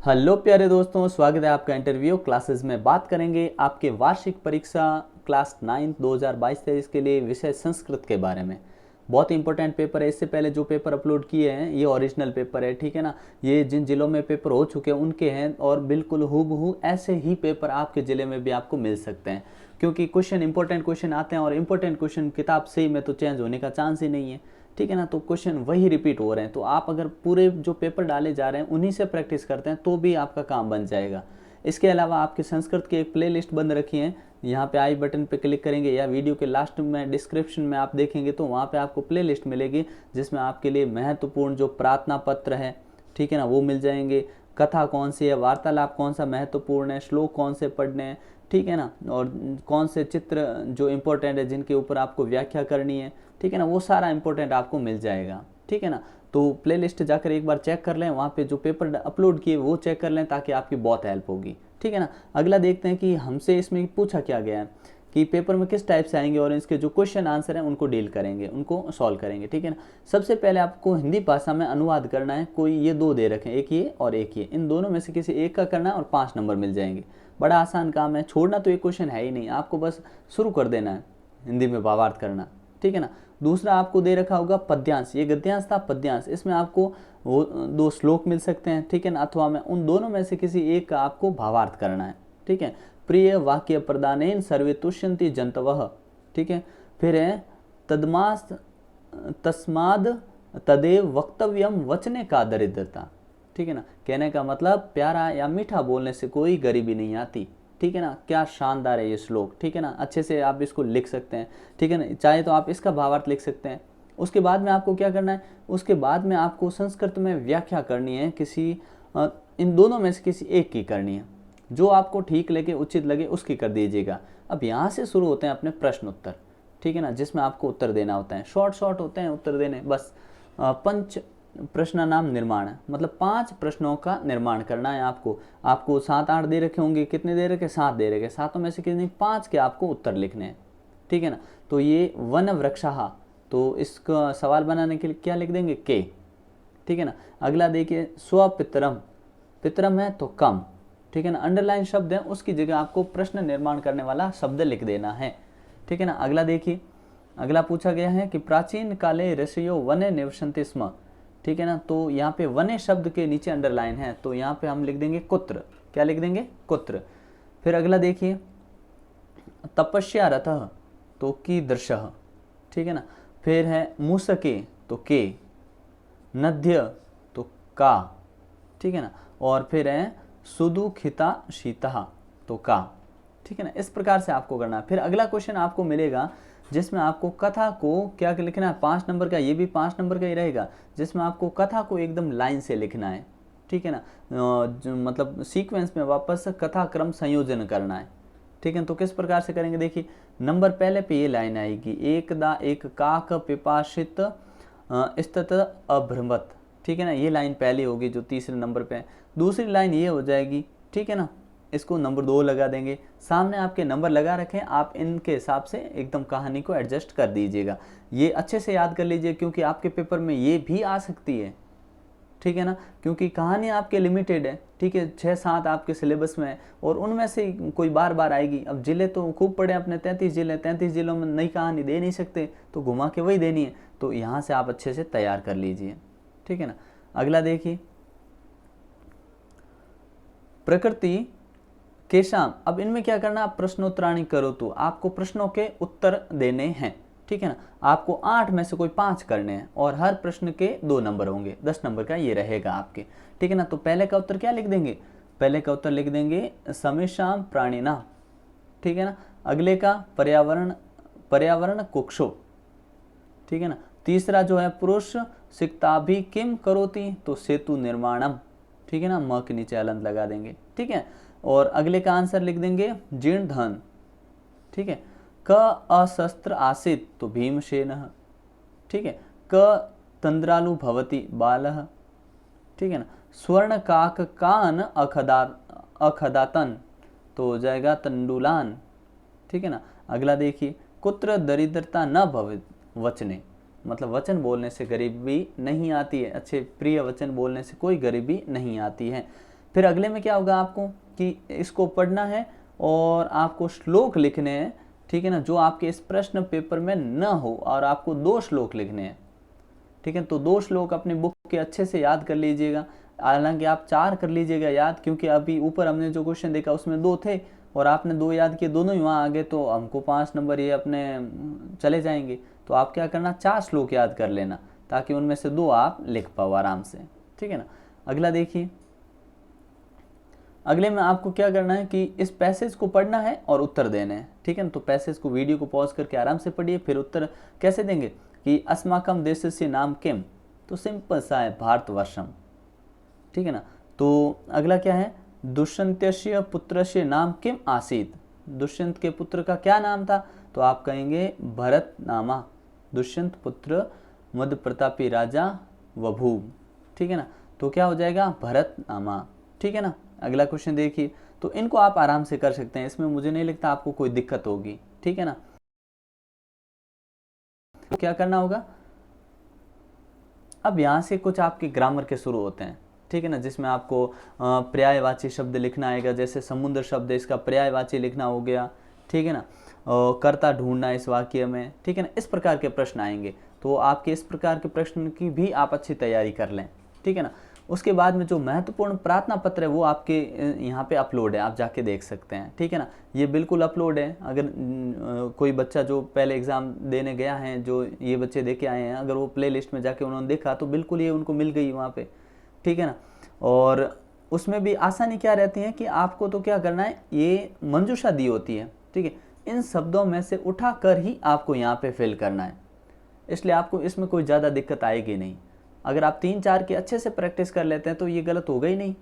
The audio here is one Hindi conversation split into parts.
हेलो प्यारे दोस्तों, स्वागत है आपका इंटरव्यू क्लासेस में। बात करेंगे आपके वार्षिक परीक्षा क्लास 9 2022-23 के लिए विषय संस्कृत के बारे में। बहुत ही इंपॉर्टेंट पेपर है। इससे पहले जो पेपर अपलोड किए हैं ये ओरिजिनल पेपर है, ठीक है ना। ये जिन जिलों में पेपर हो चुके हैं उनके हैं और बिल्कुल हूबहू ऐसे ही पेपर आपके ज़िले में भी आपको मिल सकते हैं, क्योंकि क्वेश्चन इंपॉर्टेंट क्वेश्चन आते हैं और इंपॉर्टेंट क्वेश्चन किताब से ही में तो चेंज होने का चांस ही नहीं है, ठीक है ना। तो क्वेश्चन वही रिपीट हो रहे हैं, तो आप अगर पूरे जो पेपर डाले जा रहे हैं उन्हीं से प्रैक्टिस करते हैं तो भी आपका काम बन जाएगा। इसके अलावा आपके संस्कृत की एक प्लेलिस्ट बन रखी है, यहाँ पे आई बटन पे क्लिक करेंगे या वीडियो के लास्ट में डिस्क्रिप्शन में आप देखेंगे तो वहाँ पे आपको प्लेलिस्ट मिलेगी, जिसमें आपके लिए महत्वपूर्ण जो प्रार्थना पत्र है, ठीक है ना, वो मिल जाएंगे। कथा कौन सी है, वार्तालाप कौन सा महत्वपूर्ण है, श्लोक कौन से पढ़ने हैं, ठीक है ना, और कौन से चित्र जो इम्पोर्टेंट है जिनके ऊपर आपको व्याख्या करनी है, ठीक है ना, वो सारा इंपॉर्टेंट आपको मिल जाएगा, ठीक है ना। तो प्लेलिस्ट जाकर एक बार चेक कर लें, वहाँ पे जो पेपर अपलोड किए वो चेक कर लें ताकि आपकी बहुत हेल्प होगी, ठीक है ना। अगला देखते हैं कि हमसे इसमें पूछा क्या गया है कि पेपर में किस टाइप से आएंगे और इसके जो क्वेश्चन आंसर हैं उनको डील करेंगे, उनको सॉल्व करेंगे, ठीक है ना। सबसे पहले आपको हिंदी भाषा में अनुवाद करना है। कोई ये दो दे रखे हैं, एक ये और एक ये, इन दोनों में से किसी एक का करना है और 5 नंबर मिल जाएंगे। बड़ा आसान काम है, छोड़ना तो एक क्वेश्चन है ही नहीं, आपको बस शुरू कर देना है हिंदी में भावार्थ करना, ठीक है ना। दूसरा आपको दे रखा होगा पद्यांश, ये गद्यांश था पद्यांश, इसमें आपको वो 2 श्लोक मिल सकते हैं, ठीक है ना, अथवा में उन दोनों में से किसी एक का आपको भावार्थ करना है, ठीक है। प्रिय वाक्य प्रदानेन सर्वे तुष्यन्ति जंतवः, ठीक है। फिर है तदमास तस्माद तदेव वक्तव्यम वचने का दरिद्रता, ठीक है ना। कहने का मतलब प्यारा या मीठा बोलने से कोई गरीबी नहीं आती, ठीक है ना। क्या शानदार है ये श्लोक, ठीक है ना, अच्छे से आप इसको लिख सकते हैं, ठीक है ना। चाहे तो आप इसका भावार्थ लिख सकते हैं। उसके बाद में आपको क्या करना है, उसके बाद में आपको संस्कृत में व्याख्या करनी है, किसी इन दोनों में से किसी एक की करनी है, जो आपको ठीक लगे उचित लगे उसकी कर दीजिएगा। अब यहाँ से शुरू होते हैं अपने प्रश्न उत्तर, ठीक है ना, जिसमें आपको उत्तर देना होता है। शॉर्ट होते हैं उत्तर देने, बस पंच प्रश्न नाम निर्माण है, मतलब 5 प्रश्नों का निर्माण करना है आपको 7-8 दे रखे होंगे, कितने दे रखे, 7 दे रखे, 7 में से कितने 5 के आपको उत्तर लिखने हैं, ठीक है ना। तो ये वन वृक्षः, तो इसका सवाल बनाने के लिए क्या लिख देंगे, के, ठीक है ना। अगला देखिए स्वपितरम, पितरम है तो कम, ठीक है ना, अंडरलाइन शब्द है उसकी जगह आपको प्रश्न निर्माण करने वाला शब्द लिख देना है, ठीक है ना। अगला देखिए, अगला पूछा गया है कि प्राचीन काले ऋषियो वने निवसन्ति स्म, ठीक है ना। तो यहाँ पे वने शब्द के नीचे अंडरलाइन है, तो यहाँ पे हम लिख देंगे कुत्र, क्या लिख देंगे, कुत्र। फिर अगला देखिए तपस्या रतः, तो कीदृशः, ठीक है ना। फिर है मूसके, तो के, नद्य, तो का, ठीक है ना। और फिर है सुदुखिता शीतः, तो का, ठीक है ना। इस प्रकार से आपको करना है। फिर अगला क्वेश्चन आपको मिलेगा जिसमें आपको कथा को क्या लिखना है, 5 नंबर का, ये भी 5 नंबर का ही रहेगा, जिसमें आपको कथा को एकदम लाइन से लिखना है, ठीक है ना, मतलब सीक्वेंस में वापस कथा क्रम संयोजन करना है, ठीक है। तो किस प्रकार से करेंगे, देखिए नंबर पहले पे ये लाइन आएगी, एकदा एक काक पिपाशित स्तत अभ्रमत, ठीक है ना, ये लाइन पहली होगी जो तीसरे नंबर पे है। दूसरी लाइन ये हो जाएगी, ठीक है ना, इसको नंबर 2 लगा देंगे। सामने आपके नंबर लगा रखें, आप इनके हिसाब से एकदम कहानी को एडजस्ट कर दीजिएगा। ये अच्छे से याद कर लीजिए क्योंकि आपके पेपर में ये भी आ सकती है, ठीक है ना, क्योंकि कहानी आपके लिमिटेड है, ठीक है, 6-7 आपके सिलेबस में है और उनमें से कोई बार बार आएगी। अब जिले तो खूब पड़े अपने 33 जिले, 33 जिलों में नई कहानी दे नहीं सकते, तो घुमा के वही देनी है, तो यहाँ से आप अच्छे से तैयार कर लीजिए, ठीक है ना। अगला देखिए प्रकृति के शाम, अब इनमें क्या करना, आप प्रश्नोत्तराणी करो, तो आपको प्रश्नों के उत्तर देने हैं, ठीक है ना। आपको 8 में से कोई 5 करने हैं और हर प्रश्न के 2 नंबर होंगे, 10 नंबर का ये रहेगा आपके, ठीक है ना। तो पहले का उत्तर क्या लिख देंगे, पहले का उत्तर लिख देंगे समेशाम प्राणिना, ठीक है ना। अगले का पर्यावरण कुक्षो, ठीक है ना। तीसरा जो है पुरुष सिक्ताभि किम करोति, तो सेतु निर्माणम, ठीक है ना, म के नीचे अलंत लगा देंगे, ठीक है। और अगले का आंसर लिख देंगे जीर्ण धन, ठीक है। क अशस्त्र आसीत, तो भीमसेन, ठीक है। क तंद्रालु भवति बालः, ठीक है ना। स्वर्ण काक कान अखदातन, तो हो जाएगा तंडुलान, ठीक है ना। अगला देखिए कुत्र दरिद्रता न भवेत् वचने, मतलब वचन बोलने से गरीबी नहीं आती है, अच्छे प्रिय वचन बोलने से कोई गरीबी नहीं आती है। फिर अगले में क्या होगा आपको कि इसको पढ़ना है और आपको श्लोक लिखने हैं, ठीक है ना, जो आपके इस प्रश्न पेपर में न हो, और आपको 2 श्लोक लिखने हैं, ठीक है। तो 2 श्लोक अपनी बुक के अच्छे से याद कर लीजिएगा, हालांकि आप 4 कर लीजिएगा याद, क्योंकि अभी ऊपर हमने जो क्वेश्चन देखा उसमें 2 थे और आपने 2 याद किए, दोनों ही वहाँ आ गए, तो हमको 5 नंबर ये अपने चले जाएंगे। तो आप क्या करना, 4 श्लोक याद कर लेना, ताकि उनमें से 2 आप लिख पाओ आराम से, ठीक है ना। अगला देखिए, अगले में आपको क्या करना है कि इस पैसेज को पढ़ना है और उत्तर देने हैं, ठीक है ना। तो पैसेज को, वीडियो को पॉज करके आराम से पढ़िए, फिर उत्तर कैसे देंगे कि अस्माकम देशस्य नाम किम, तो सिंपल सा है भारतवर्षम, ठीक है ना। तो अगला क्या है, दुष्यंतस्य पुत्रस्य नाम किम आसीत, दुष्यंत के पुत्र का क्या नाम था, तो आप कहेंगे भरत नामा, दुष्यंत पुत्र मध्य प्रतापी राजा वभू, ठीक है ना। तो क्या हो जाएगा, भरत नामा, ठीक है ना। अगला क्वेश्चन देखिए, तो इनको आप आराम से कर सकते हैं, इसमें मुझे नहीं लगता आपको कोई दिक्कत होगी, ठीक है ना। तो क्या करना होगा, अब यहाँ से कुछ आपके ग्रामर के शुरू होते हैं, ठीक है ना, जिसमें आपको पर्यायवाची शब्द लिखना आएगा, जैसे समुद्र शब्द है, इसका पर्यायवाची लिखना हो गया, ठीक है ना। कर्ता ढूंढना इस वाक्य में, ठीक है ना, इस प्रकार के प्रश्न आएंगे। तो आपके इस प्रकार के प्रश्न की भी आप अच्छी तैयारी कर लें, ठीक है ना। उसके बाद में जो महत्वपूर्ण प्रार्थना पत्र है वो आपके यहाँ पे अपलोड है, आप जाके देख सकते हैं, ठीक है ना। ये बिल्कुल अपलोड है, अगर कोई बच्चा जो पहले एग्ज़ाम देने गया है, जो ये बच्चे दे के आए हैं, अगर वो प्ले लिस्ट में जाके उन्होंने देखा तो बिल्कुल ये उनको मिल गई वहाँ पे, ठीक है ना। और उसमें भी आसानी क्या रहती है कि आपको तो क्या करना है, ये मंजूषा दी होती है, ठीक है, इन शब्दों में से उठा कर ही आपको यहाँ पे फिल करना है, इसलिए आपको इसमें कोई ज़्यादा दिक्कत आएगी नहीं। अगर आप 3-4 की अच्छे से प्रैक्टिस कर लेते हैं तो ये गलत होगा ही नहीं,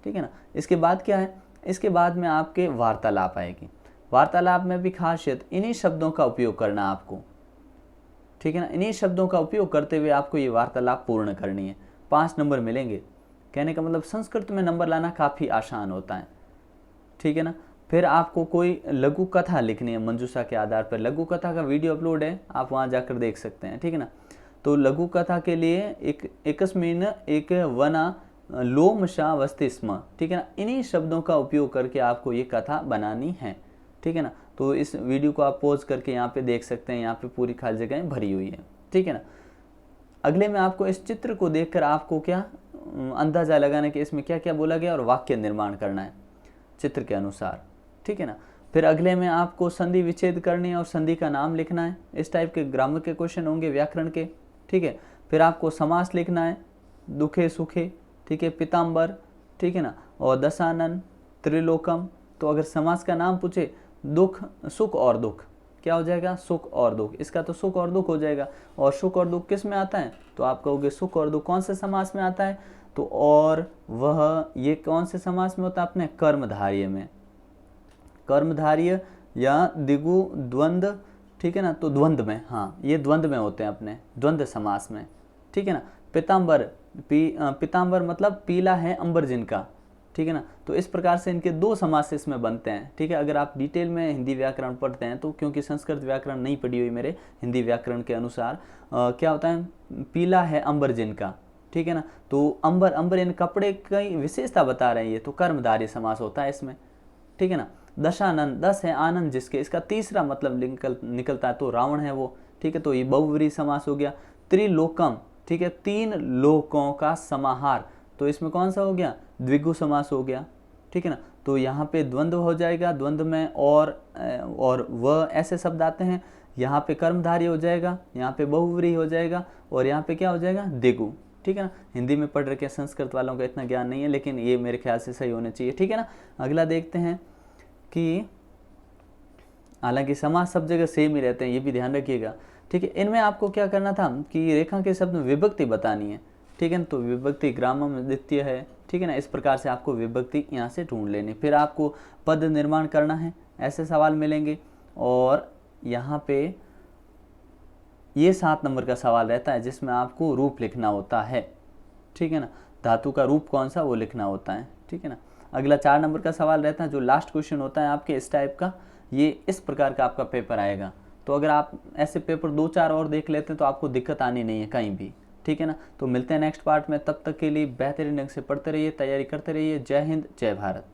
ठीक है ना। इसके बाद क्या है, इसके बाद में आपके वार्तालाप आएगी, वार्तालाप में भी खासियत इन्हीं शब्दों का उपयोग करना आपको, ठीक है ना। इन्हीं शब्दों का उपयोग करते हुए आपको ये वार्तालाप पूर्ण करनी है, 5 नंबर मिलेंगे। कहने का मतलब संस्कृत में नंबर लाना काफ़ी आसान होता है, ठीक है ना। फिर आपको कोई लघु कथा लिखनी है मंजूषा के आधार पर, लघु कथा का वीडियो अपलोड है, आप वहाँ जाकर देख सकते हैं, ठीक है ना। तो लघु कथा के लिए एकस्मिन एक वना लोमशा वस्ति स्म, ठीक है ना, इन्हीं शब्दों का उपयोग करके आपको ये कथा बनानी है, ठीक है ना। तो इस वीडियो को आप पॉज करके यहाँ पे देख सकते हैं, यहाँ पे पूरी खाली जगहें भरी हुई है, ठीक है ना। अगले में आपको इस चित्र को देखकर आपको क्या अंदाज़ा लगाना कि इसमें क्या क्या बोला गया और वाक्य निर्माण करना है चित्र के अनुसार, ठीक है ना। फिर अगले में आपको संधि विच्छेद करनी है और संधि का नाम लिखना है, इस टाइप के ग्रामर के क्वेश्चन होंगे व्याकरण के, ठीक है। फिर आपको समास लिखना है, दुखे सुखे, ठीक है, पीताम्बर, ठीक है ना, और दशानन, त्रिलोकम। तो अगर समास का नाम पूछे, दुख, सुख और दुख, क्या हो जाएगा, सुख और दुख, इसका तो सुख और दुख हो जाएगा। और सुख और दुख किस में आता है, तो आप कहोगे सुख और दुख कौन से समास में आता है, तो और वह, ये कौन से समास में होता है, अपने कर्मधारय में, कर्मधारय या दिगु द्वंद्व, ठीक है ना। तो द्वंद्व में, हाँ ये द्वंद्व में होते हैं अपने द्वंद्व समास में, ठीक है ना। पीताम्बर, पीताम्बर मतलब पीला है अंबर जिनका, ठीक है ना। तो इस प्रकार से इनके 2 समास इसमें बनते हैं, ठीक है। अगर आप डिटेल में हिंदी व्याकरण पढ़ते हैं तो, क्योंकि संस्कृत व्याकरण नहीं पढ़ी हुई मेरे, हिंदी व्याकरण के अनुसार क्या होता है, पीला है अंबर जिनका, ठीक है ना। तो अंबर, अंबर इन कपड़े की विशेषता बता रहे हैं, ये तो कर्मधारय समास होता है इसमें, ठीक है ना। दशानंद, 10 है आनंद जिसके, इसका तीसरा मतलब निकलता है, तो रावण है वो, ठीक है। तो ये बहुव्रीहि समास हो गया। त्रिलोकम, ठीक है, 3 लोकों का समाहार, तो इसमें कौन सा हो गया, द्विगु समास हो गया, ठीक है ना। तो यहाँ पे द्वंद्व हो जाएगा, द्वंद्व में और वह ऐसे शब्द आते हैं, यहाँ पे कर्मधारय हो जाएगा, यहाँ पे बहुव्रीहि हो जाएगा, और यहाँ पे क्या हो जाएगा, द्विगु, ठीक है ना। हिंदी में पढ़ रखे संस्कृत वालों का इतना ज्ञान नहीं है, लेकिन ये मेरे ख्याल से सही होने चाहिए, ठीक है ना। अगला देखते हैं कि हालांकि समास सब जगह सेम ही रहते हैं, ये भी ध्यान रखिएगा, ठीक है। इनमें आपको क्या करना था कि रेखा के शब्द में विभक्ति बतानी है, ठीक है ना। तो विभक्ति ग्रामर में द्वितीय है, ठीक है ना। इस प्रकार से आपको विभक्ति यहाँ से ढूंढ लेनी, फिर आपको पद निर्माण करना है, ऐसे सवाल मिलेंगे। और यहाँ पे ये 7 नंबर का सवाल रहता है जिसमें आपको रूप लिखना होता है, ठीक है ना, धातु का रूप कौन सा वो लिखना होता है, ठीक है ना। अगला 4 नंबर का सवाल रहता है जो लास्ट क्वेश्चन होता है आपके इस टाइप का, ये इस प्रकार का आपका पेपर आएगा। तो अगर आप ऐसे पेपर 2-4 और देख लेते हैं तो आपको दिक्कत आनी नहीं है कहीं भी, ठीक है ना। तो मिलते हैं नेक्स्ट पार्ट में, तब तक के लिए बेहतरीन ढंग से पढ़ते रहिए, तैयारी करते रहिए। जय हिंद, जय भारत।